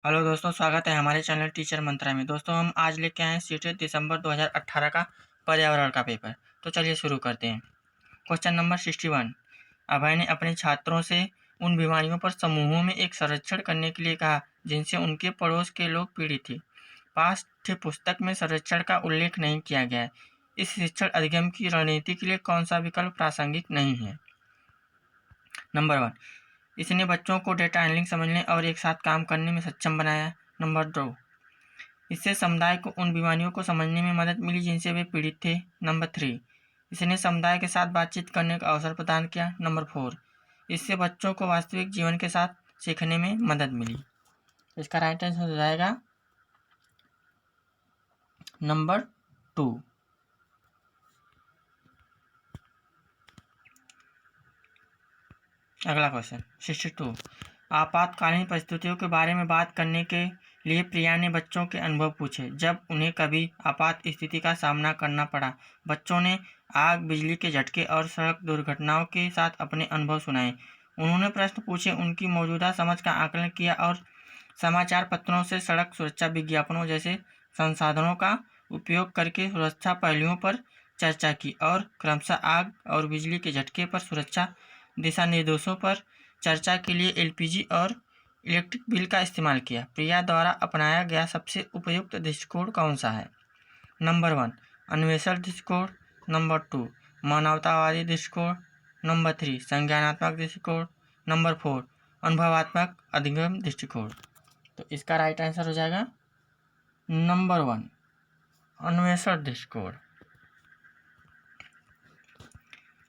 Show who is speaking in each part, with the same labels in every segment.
Speaker 1: Hello दोस्तों, स्वागत है हमारे चैनल टीचर मंत्रा में। दोस्तों हम आज लेके आए हैं सीटेट दिसंबर 2018 का पर्यावरण का पेपर। तो चलिए शुरू करते हैं। Question number 61। अभय ने अपने छात्रों से उन बीमारियों पर समूहों में एक सर्वेक्षण करने के लिए कहा जिनसे उनके पड़ोस के लोग पीड़ित थे। पाठ्य पुस्तक में सर्वेक्षण का उल्लेख नहीं किया गया है। इस शिक्षण अधिगम की रणनीति के लिए कौन सा विकल्प प्रासंगिक नहीं है? नंबर 1, इसने बच्चों को डेटा हैंडलिंग समझने और एक साथ काम करने में सक्षम बनाया। नंबर 2, इससे समुदाय को उन बीमारियों को समझने में मदद मिली जिनसे वे पीड़ित थे। नंबर 3, इसने समुदाय के साथ बातचीत करने का अवसर प्रदान किया। नंबर 4, इससे बच्चों को वास्तविक जीवन के साथ सीखने में मदद मिली। इसका राइट आंसर हो जाएगा नंबर 2। अगला क्वेश्चन 62। आपातकालीन परिस्थितियों के बारे में बात करने के लिए प्रिया ने बच्चों के अनुभव पूछे जब उन्हें कभी आपात स्थिति का सामना करना पड़ा। बच्चों ने आग, बिजली के झटके और सड़क दुर्घटनाओं के साथ अपने अनुभव सुनाए। उन्होंने प्रश्न पूछे, उनकी मौजूदा समझ का आकलन किया और समाचार पत्रों से सड़क सुरक्षा विज्ञापनों जैसे संसाधनों का उपयोग करके सुरक्षा पहलुओं पर चर्चा की और क्रमशः आग और बिजली के झटके पर सुरक्षा दिशा निर्देशों पर चर्चा के लिए एलपीजी और इलेक्ट्रिक बिल का इस्तेमाल किया। प्रिया द्वारा अपनाया गया सबसे उपयुक्त दृष्टिकोण कौन सा है? नंबर 1, अन्वेषण दृष्टिकोण। नंबर 2, मानवतावादी दृष्टिकोण। नंबर 3, संज्ञानात्मक दृष्टिकोण। नंबर 4, अनुभवात्मक अधिगम दृष्टिकोण। तो इसका राइट आंसर हो जाएगा नंबर 1, अन्वेषण दृष्टिकोण।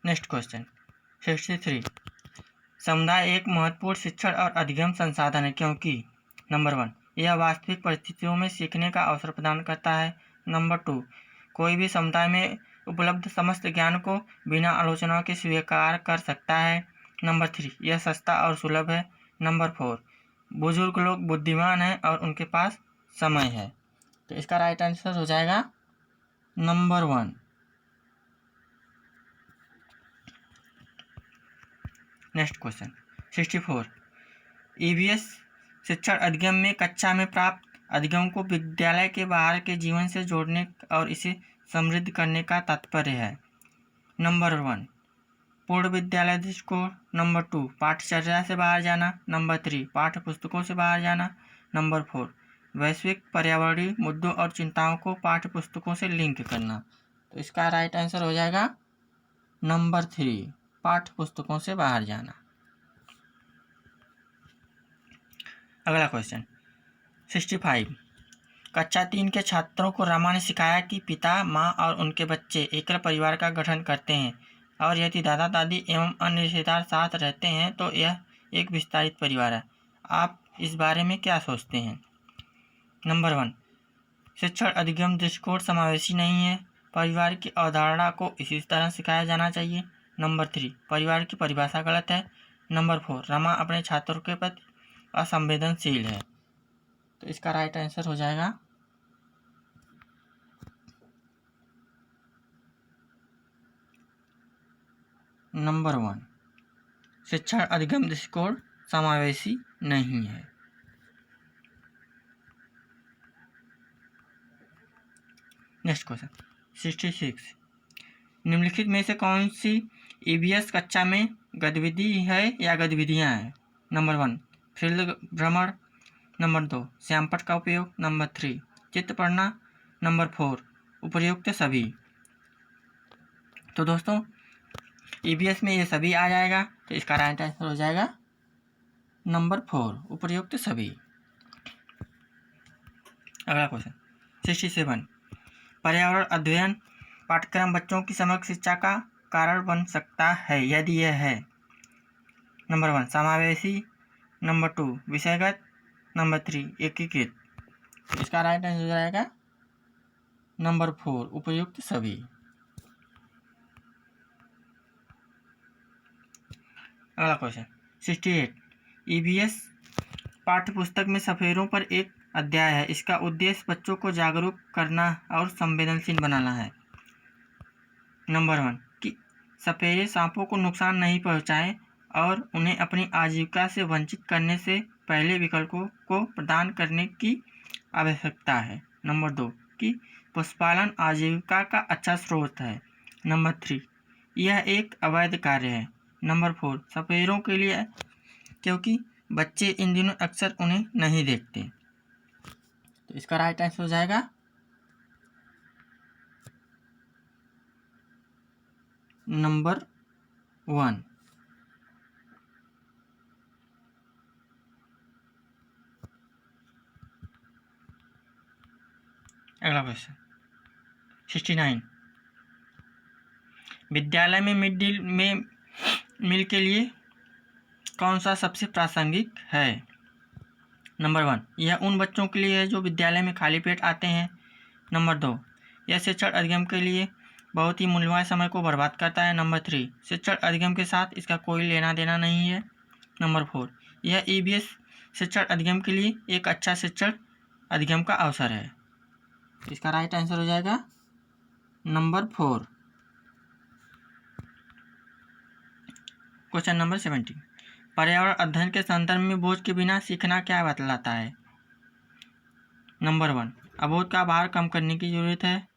Speaker 1: Next question 63। समुदाय एक महत्वपूर्ण शिक्षण और अधिगम संसाधन है क्योंकि नंबर 1, यह वास्तविक परिस्थितियों में सीखने का अवसर प्रदान करता है। नंबर 2, कोई भी समुदाय में उपलब्ध समस्त ज्ञान को बिना आलोचना के स्वीकार कर सकता है। नंबर 3, यह सस्ता और सुलभ है। नंबर 4, बुजुर्ग लोग बुद्धिमान हैं और उनके पास समय है। तो इसका राइट आंसर हो जाएगा नंबर 1। Next question 64। ईवीएस शिक्षण अधिगम में कक्षा में प्राप्त अधिगम को विद्यालय के बाहर के जीवन से जोड़ने और इसे समृद्ध करने का तात्पर्य है। नंबर 1, पूर्ण विद्यालय दृष्टिकोण। नंबर 2, पाठचर्या से बाहर जाना। नंबर 3, पाठ्य पुस्तकों से बाहर जाना। नंबर 4, वैश्विक पर्यावरणीय मुद्दों और चिंताओं को पाठ्य पुस्तकों से लिंक करना। तो इसका राइट आंसर हो जाएगा नंबर 3, पाठ्य पुस्तकों से बाहर जाना। अगला क्वेश्चन 65। कक्षा 3 के छात्रों को रमा ने सिखाया कि पिता, माँ और उनके बच्चे एकल परिवार का गठन करते हैं और यदि दादा दादी एवं अन्य रिश्तेदार साथ रहते हैं तो यह एक विस्तारित परिवार है। आप इस बारे में क्या सोचते हैं? नंबर 1, शिक्षण अधिगम दृष्टिकोण समावेशी नहीं है। परिवार की अवधारणा को इसी तरह सिखाया जाना चाहिए। नंबर 3, परिवार की परिभाषा गलत है। नंबर 4, रमा अपने छात्रों के प्रति असंवेदनशील है। तो इसका राइट आंसर हो जाएगा नंबर 1, शिक्षण अधिगम दृष्टिकोण समावेशी नहीं है। Next question 66। निम्नलिखित में से कौन सी ईवीएस कक्षा में गतिविधि है या गतिविधियां हैं? नंबर 1, फील्ड भ्रमण। नंबर 2, श्यामपट्ट का उपयोग। नंबर 3, चित्र पढ़ना। नंबर 4, उपर्युक्त सभी। तो दोस्तों ईवीएस में ये सभी आ जाएगा। तो इसका राइट आंसर हो जाएगा नंबर 4, उपर्युक्त सभी। अगला क्वेश्चन 67। पर्यावरण अध्ययन पाठ्यक्रम बच्चों की समग्र शिक्षा का कारण बन सकता है यदि यह है। नंबर 1, समावेशी। नंबर 2, विषयगत। नंबर 3, एकीकृत। इसका राइट आंसर हो जाएगा नंबर 4, उपयुक्त सभी। अगला क्वेश्चन 68। ईवीएस पाठ्यपुस्तक में सफेरों पर एक अध्याय है। इसका उद्देश्य बच्चों को जागरूक करना और संवेदनशील बनाना है। नंबर 1, कि सपेरे सांपों को नुकसान नहीं पहुंचाएं और उन्हें अपनी आजीविका से वंचित करने से पहले विकल्पों को प्रदान करने की आवश्यकता है। नंबर 2 कि पशुपालन आजीविका का अच्छा स्रोत है। नंबर 3 यह एक अवैध कार्य है। नंबर 4 सपेरों के लिए, क्योंकि बच्चे इन दिनों अक्सर उन्हें नहीं देखते। तो इसका राइट आंसर हो जाएगा नंबर 1। अगला क्वेश्चन 69 विद्यालय में मिड डे मील के लिए कौन सा सबसे प्रासंगिक है। नंबर 1 यह उन बच्चों के लिए है जो विद्यालय में खाली पेट आते हैं। नंबर 2 यह शिक्षण अधिगम के लिए बहुत ही मूल्यवान समय को बर्बाद करता है। नंबर 3 शिक्षण अधिगम के साथ इसका कोई लेना देना नहीं है। नंबर 4 यह EVS शिक्षण अधिगम के लिए एक अच्छा शिक्षण अधिगम का अवसर है। इसका राइट आंसर हो जाएगा नंबर 4। क्वेश्चन नंबर 70 पर्यावरण अध्ययन के संदर्भ में बोझ के बिना सीखना क्या बतलाता है। नंबर 1 अबोध का भार कम करने की जरूरत है।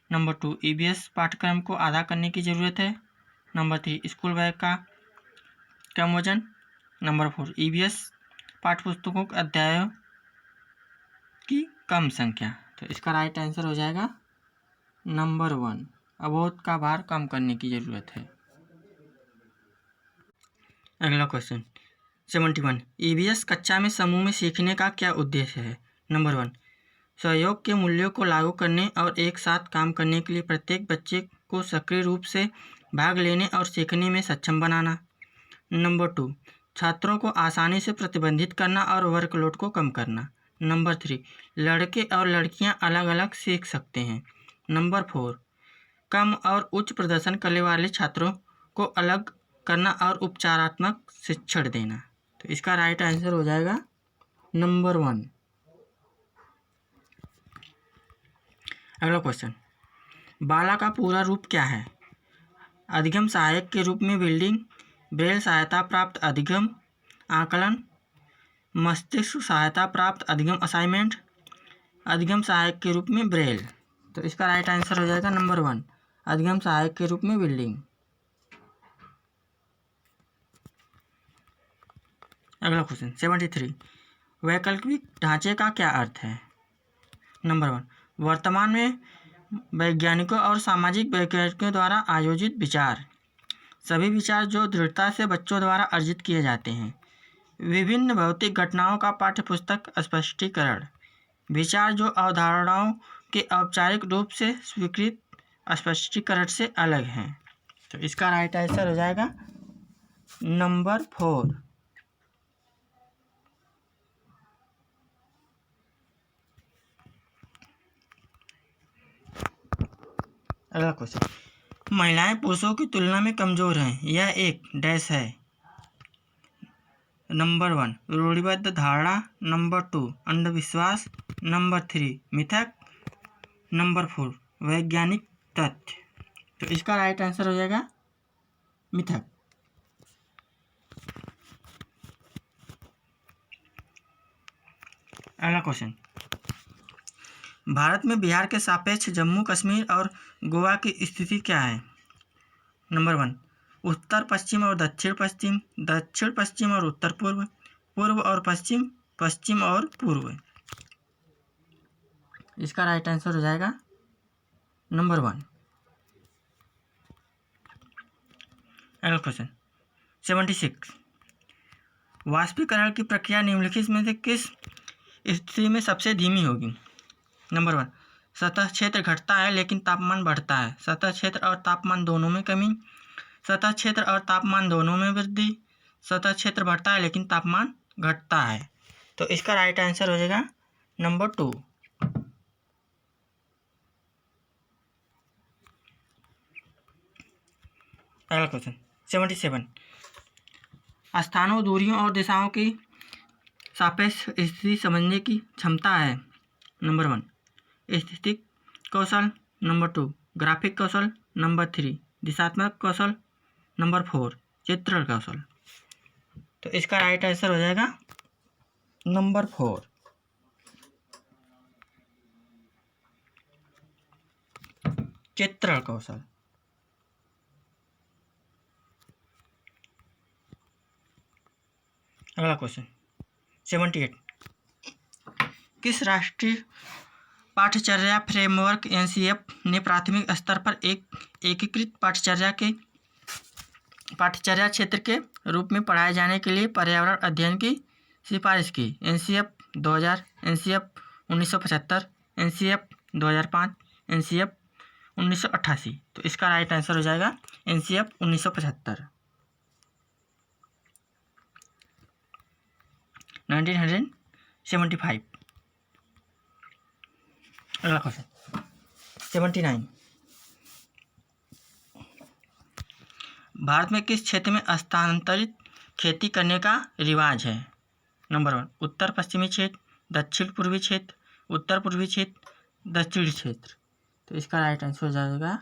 Speaker 1: नंबर 2 EVS पाठ्यक्रम को आधा करने की जरूरत है। नंबर 3 स्कूल बैग का कम वजन। नंबर 4 EVS पाठ्यपुस्तकों के अध्यायों की कम संख्या। तो इसका राइट आंसर हो जाएगा नंबर 1 अबोध का भार कम करने की जरूरत है। अगला क्वेश्चन 71 EVS कक्षा में समूह में सीखने का क्या उद्देश्य है। नंबर 1 सहयोग के मूल्यों को लागू करने और एक साथ काम करने के लिए प्रत्येक बच्चे को सक्रिय रूप से भाग लेने और सीखने में सक्षम बनाना। नंबर 2 छात्रों को आसानी से प्रतिबंधित करना और वर्कलोड को कम करना। नंबर 3 लड़के और लड़कियां अलग अलग सीख सकते हैं। नंबर 4 कम और उच्च प्रदर्शन करने वाले छात्रों को अलग करना और उपचारात्मक शिक्षण देना। तो इसका राइट आंसर हो जाएगा नंबर 1। अगला क्वेश्चन बाला का पूरा रूप क्या है। अधिगम सहायक के रूप में बिल्डिंग, ब्रेल सहायता प्राप्त अधिगम, आकलन, मस्तिष्क सहायता प्राप्त अधिगम असाइनमेंट, अधिगम सहायक के रूप में ब्रेल। तो इसका राइट आंसर हो जाएगा नंबर 1 अधिगम सहायक के रूप में बिल्डिंग। अगला क्वेश्चन 73 वैकल्पिक ढांचे का क्या अर्थ है। नंबर 1 वर्तमान में वैज्ञानिकों और सामाजिक वैज्ञानिकों द्वारा आयोजित विचार, सभी विचार जो दृढ़ता से बच्चों द्वारा अर्जित किए जाते हैं, विभिन्न भौतिक घटनाओं का पाठ्यपुस्तक स्पष्टीकरण, विचार जो अवधारणाओं के औपचारिक रूप से स्वीकृत स्पष्टीकरण से अलग हैं। तो इसका राइट आंसर हो जाएगा नंबर 4। अगला क्वेश्चन महिलाएं पुरुषों की तुलना में कमजोर हैं, यह एक डैश है। नंबर 1 रूढ़िबद्ध धारणा। नंबर 2 अंधविश्वास। नंबर 3 मिथक। नंबर 4 वैज्ञानिक तथ्य। तो इसका राइट आंसर हो जाएगा मिथक। अगला क्वेश्चन भारत में बिहार के सापेक्ष जम्मू कश्मीर और गोवा की स्थिति क्या है। नंबर 1 उत्तर पश्चिम और दक्षिण पश्चिम, दक्षिण पश्चिम और उत्तर पूर्व, पूर्व और पश्चिम, पश्चिम और पूर्व। इसका राइट आंसर हो जाएगा नंबर 1। अगला क्वेश्चन 76 वाष्पीकरण की प्रक्रिया निम्नलिखित में से किस स्थिति में सबसे धीमी होगी। नंबर 1 सतह क्षेत्र घटता है लेकिन तापमान बढ़ता है, सतह क्षेत्र और तापमान दोनों में कमी, सतह क्षेत्र और तापमान दोनों में वृद्धि, सतह क्षेत्र बढ़ता है लेकिन तापमान घटता है। तो इसका राइट आंसर हो जाएगा नंबर 2। अगला क्वेश्चन 77 स्थानों, दूरियों और दिशाओं की सापेक्ष स्थिति समझने की क्षमता है। नंबर 1 स्थितिक कौशल। नंबर 2 ग्राफिक कौशल। नंबर 3 दिशात्मक कौशल। नंबर 4 चित्रण कौशल। तो इसका राइट आंसर हो जाएगा नंबर 4। चित्रण कौशल। अगला क्वेश्चन 78। किस राष्ट्रीय पाठ्यचर्या फ्रेमवर्क एनसीएफ ने प्राथमिक स्तर पर एक एकीकृत पाठ्यचर्या क्षेत्र के रूप में पढ़ाए जाने के लिए पर्यावरण अध्ययन की सिफारिश की? NCF 2000, NCF 1975, NCF 2005, NCF 1988। तो इसका राइट आंसर हो जाएगा एनसीएफ 1975, 1975। अगला क्वेश्चन 79। भारत में किस क्षेत्र में स्थानांतरित खेती करने का रिवाज है? नंबर 1 उत्तर पश्चिमी क्षेत्र, दक्षिण पूर्वी क्षेत्र, उत्तर पूर्वी क्षेत्र, दक्षिणी क्षेत्र। तो इसका राइट आंसर हो जाएगा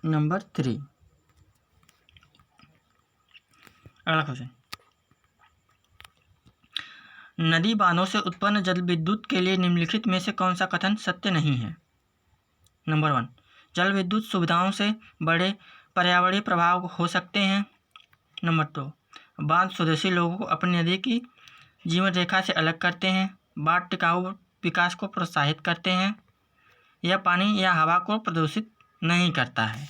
Speaker 1: नंबर 3। अगला क्वेश्चन, नदी बांधों से उत्पन्न जल विद्युत के लिए निम्नलिखित में से कौन सा कथन सत्य नहीं है? नंबर 1 जल विद्युत सुविधाओं से बड़े पर्यावरणीय प्रभाव हो सकते हैं। नंबर 2 बांध स्वदेशी लोगों को अपनी नदी की जीवन रेखा से अलग करते हैं। बांध टिकाऊ विकास को प्रोत्साहित करते हैं। यह पानी या हवा को प्रदूषित नहीं करता है।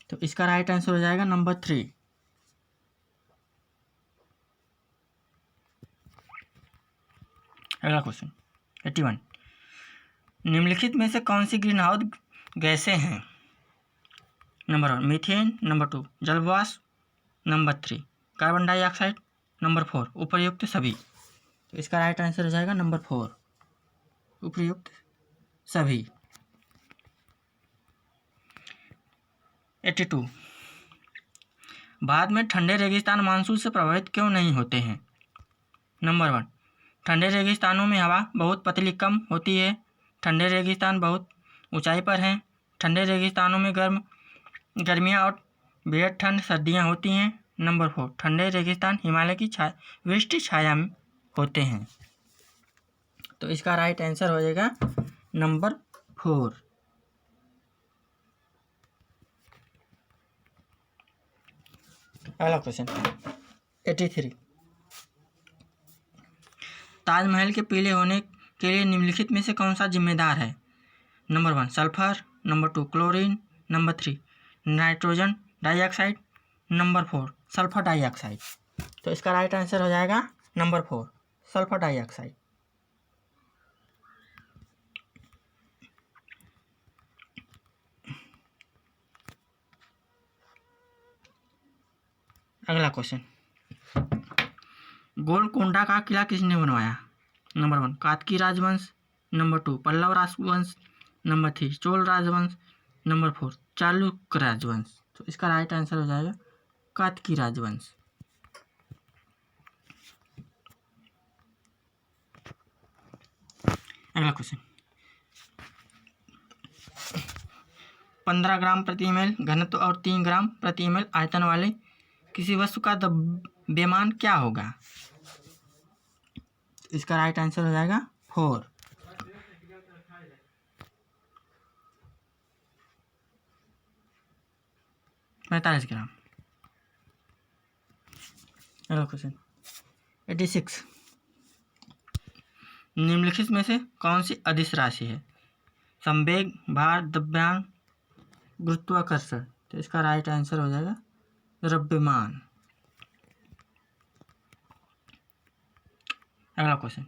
Speaker 1: तो इसका राइट आंसर हो जाएगा नंबर 3। अगला क्वेश्चन 81। निम्नलिखित में से कौन सी ग्रीन हाउस गैसें हैं? नंबर 1 मीथेन, नंबर 2 जलवाष्प, नंबर 3 कार्बन डाइऑक्साइड, नंबर 4 उपर्युक्त सभी। तो इसका राइट आंसर हो जाएगा नंबर 4 उपर्युक्त सभी। 82। भारत में ठंडे रेगिस्तान मानसून से प्रभावित क्यों नहीं होते हैं? नंबर 1 ठंडे रेगिस्तानों में हवा बहुत पतली कम होती है। ठंडे रेगिस्तान बहुत ऊंचाई पर हैं। ठंडे रेगिस्तानों में गर्मियाँ और बेहद ठंड सर्दियाँ होती हैं। नंबर 4 ठंडे रेगिस्तान हिमालय की वृष्टि छाया में होते हैं। तो इसका राइट आंसर हो जाएगा नंबर 4। अगला क्वेश्चन 83। ताजमहल के पीले होने के लिए निम्नलिखित में से कौन सा जिम्मेदार है? Number 1 sulphur, number 2 chlorine, number 3 nitrogen dioxide, number 4 sulphur dioxide. तो इसका राइट आंसर हो जाएगा नंबर 4 सल्फर डाइऑक्साइड। अगला क्वेश्चन गोलकोंडा का किला किसने बनवाया? नंबर 1 कातकी राजवंश, नंबर 2 पल्लव राजवंश, नंबर 3 चोल राजवंश, नंबर 4 चालुक्य राजवंश। तो इसका राइट आंसर हो जाएगा कातकी राजवंश। अगला क्वेश्चन 15 ग्राम प्रति एमएल घनत्व और 3 ग्राम प्रति एमएल आयतन वाले किसी वस्तु का द्रव्यमान क्या होगा? इसका राइट आंसर हो जाएगा 4 45 ग्राम। अगला क्वेश्चन 86। निम्नलिखित में से कौन सी अदिश राशि है? संवेग, भार, द्रव्यमान, गुरुत्वाकर्षण। तो इसका राइट आंसर हो जाएगा द्रव्यमान। अगला क्वेश्चन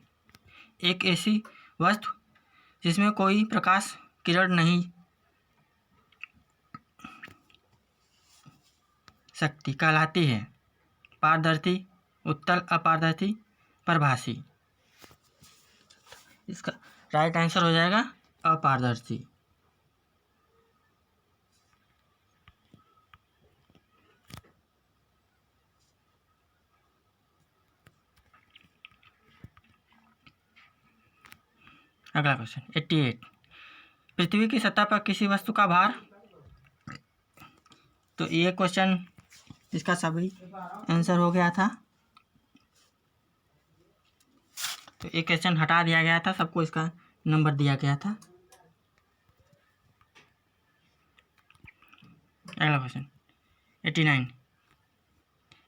Speaker 1: एक ऐसी वस्तु जिसमें कोई प्रकाश किरण नहीं सकती कहलाती है? पारदर्शी, उत्तल अपारदर्शी, प्रभासी। इसका राइट आंसर हो जाएगा अपारदर्शी। अगला क्वेश्चन 88। पृथ्वी की सतह पर किसी वस्तु का भार तो ये क्वेश्चन इसका सभी आंसर हो गया था। तो एक क्वेश्चन हटा दिया गया था, सबको इसका नंबर दिया गया था। अगला क्वेश्चन 89।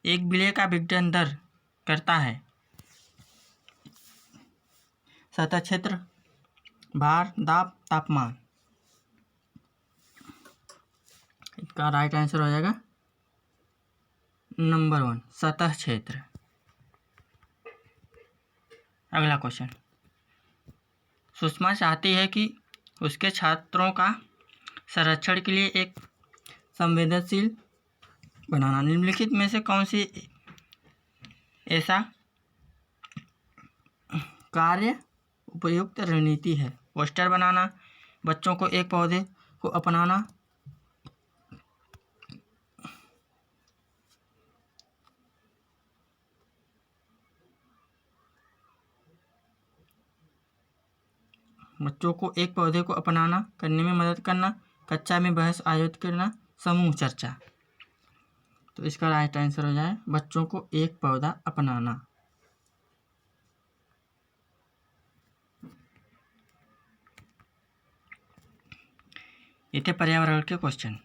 Speaker 1: एक विलय का विघटन दर करता है सतह क्षेत्र, भार, दाब, तापमान। इसका राइट आंसर हो जाएगा नंबर 1 सतह क्षेत्र। अगला क्वेश्चन, सुषमा चाहती है कि उसके छात्रों का संरक्षण के लिए एक संवेदनशील बनाना। निम्नलिखित में से कौन सी ऐसा कार्य उपयुक्त रणनीति है? पोस्टर बनाना, बच्चों को एक पौधे को अपनाना, बच्चों को एक पौधे को अपनाना करने में मदद करना, कक्षा में बहस आयोजित करना, समूह चर्चा। तो इसका राइट आंसर हो जाए बच्चों को एक पौधा अपनाना। ये थे पर्यावरण के क्वेश्चन।